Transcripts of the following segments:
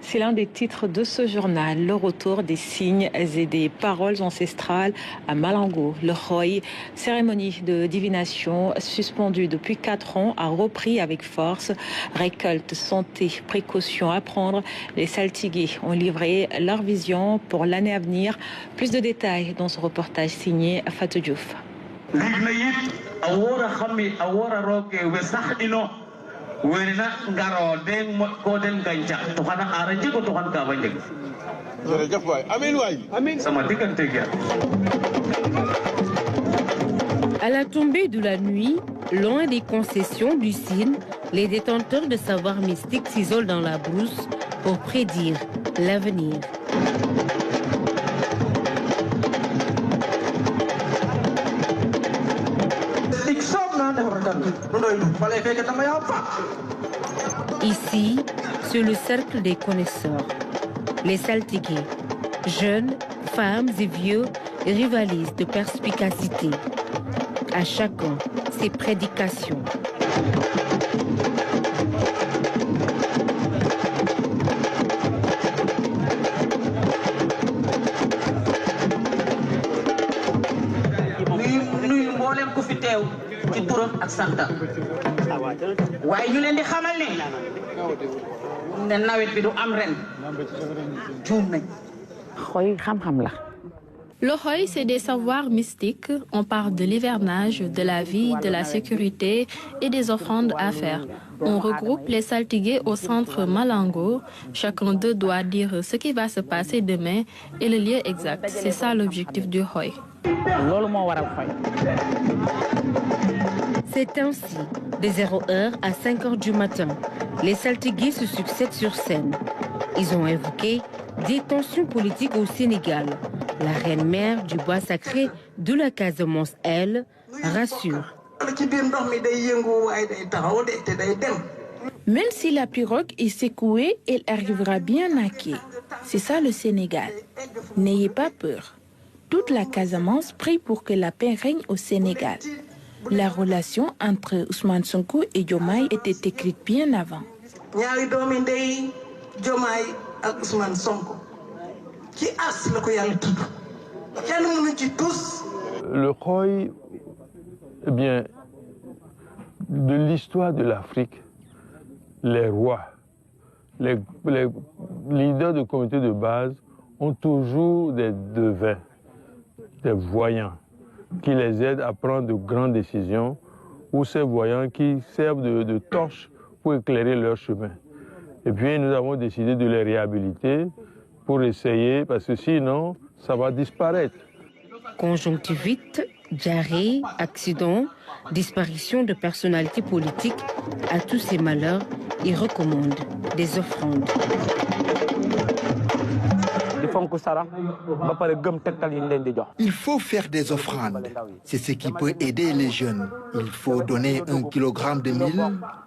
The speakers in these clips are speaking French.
C'est l'un des titres de ce journal, le retour des signes et des paroles ancestrales à Malango. Le Roy, cérémonie de divination suspendue depuis 4 ans, a repris avec force. Récolte, santé, précautions à prendre. Les saltigués ont livré leur vision pour l'année à venir. Plus de détails dans ce reportage signé Fatou Diouf. À la tombée de la nuit, loin des concessions du Sine, les détenteurs de savoirs mystiques s'isolent dans la brousse pour prédire l'avenir. Ici, c'est le cercle des connaisseurs. Les saltigués, jeunes, femmes et vieux, rivalisent de perspicacité. À chacun, ses prédications. Le Roy, c'est des savoirs mystiques. On parle de l'hivernage, de la vie, de la sécurité et des offrandes à faire. On regroupe les saltigués au centre Malango. Chacun d'eux doit dire ce qui va se passer demain et le lieu exact. C'est ça l'objectif du Roy. C'est ainsi, de 0h à 5h du matin, les saltigués se succèdent sur scène. Ils ont évoqué des tensions politiques au Sénégal. La reine-mère du bois sacré de la Casamance, elle, rassure. Même si la pirogue est secouée, elle arrivera bien à quai. C'est ça le Sénégal. N'ayez pas peur. Toute la Casamance prie pour que la paix règne au Sénégal. La relation entre Ousmane Sonko et Diomaye était écrite bien avant. Le Roy, eh bien, de l'histoire de l'Afrique, les rois, les leaders de comités de base ont toujours des devins, des voyants, qui les aident à prendre de grandes décisions, ou ces voyants qui servent de torche pour éclairer leur chemin. Et puis nous avons décidé de les réhabiliter pour essayer, parce que sinon, ça va disparaître. Conjonctivite, diarrhée, accident, disparition de personnalités politiques, à tous ces malheurs, ils recommandent des offrandes. Il faut faire des offrandes. C'est ce qui peut aider les jeunes. Il faut donner 1 kg de mil,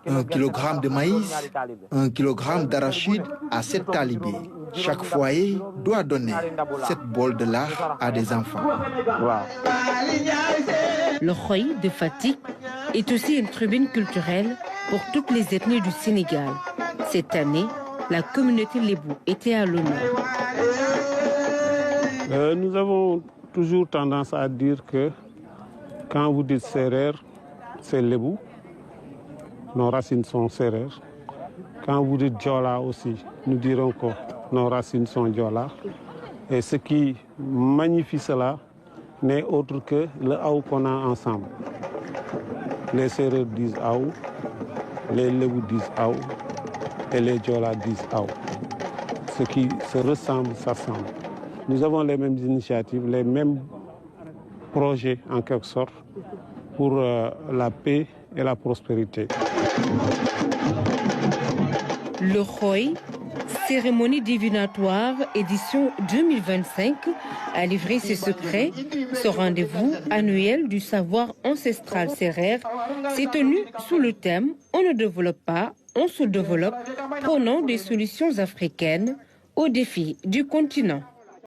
1 kg de maïs, 1 kg d'arachide à 7 talibés. Chaque foyer doit donner 7 bols de lard à des enfants. Le Roy de Fatick est aussi une tribune culturelle pour toutes les ethnies du Sénégal. Cette année, la communauté Lébou était à l'honneur. Nous avons toujours tendance à dire que quand vous dites Sérère, c'est Lébou. Nos racines sont Sérères. Quand vous dites Diola aussi, nous dirons que nos racines sont Diola. Et ce qui magnifie cela n'est autre que le Aou qu'on a ensemble. Les Sérères disent Aou, les Lébou disent Aou et les Diola disent Aou. Ce qui se ressemble, s'assemble. Nous avons les mêmes initiatives, les mêmes projets en quelque sorte pour la paix et la prospérité. Le Roy, cérémonie divinatoire édition 2025, a livré ses secrets. Ce rendez-vous annuel du savoir ancestral sérère s'est tenu sous le thème « On ne développe pas, on se développe », prônant des solutions africaines aux défis du continent.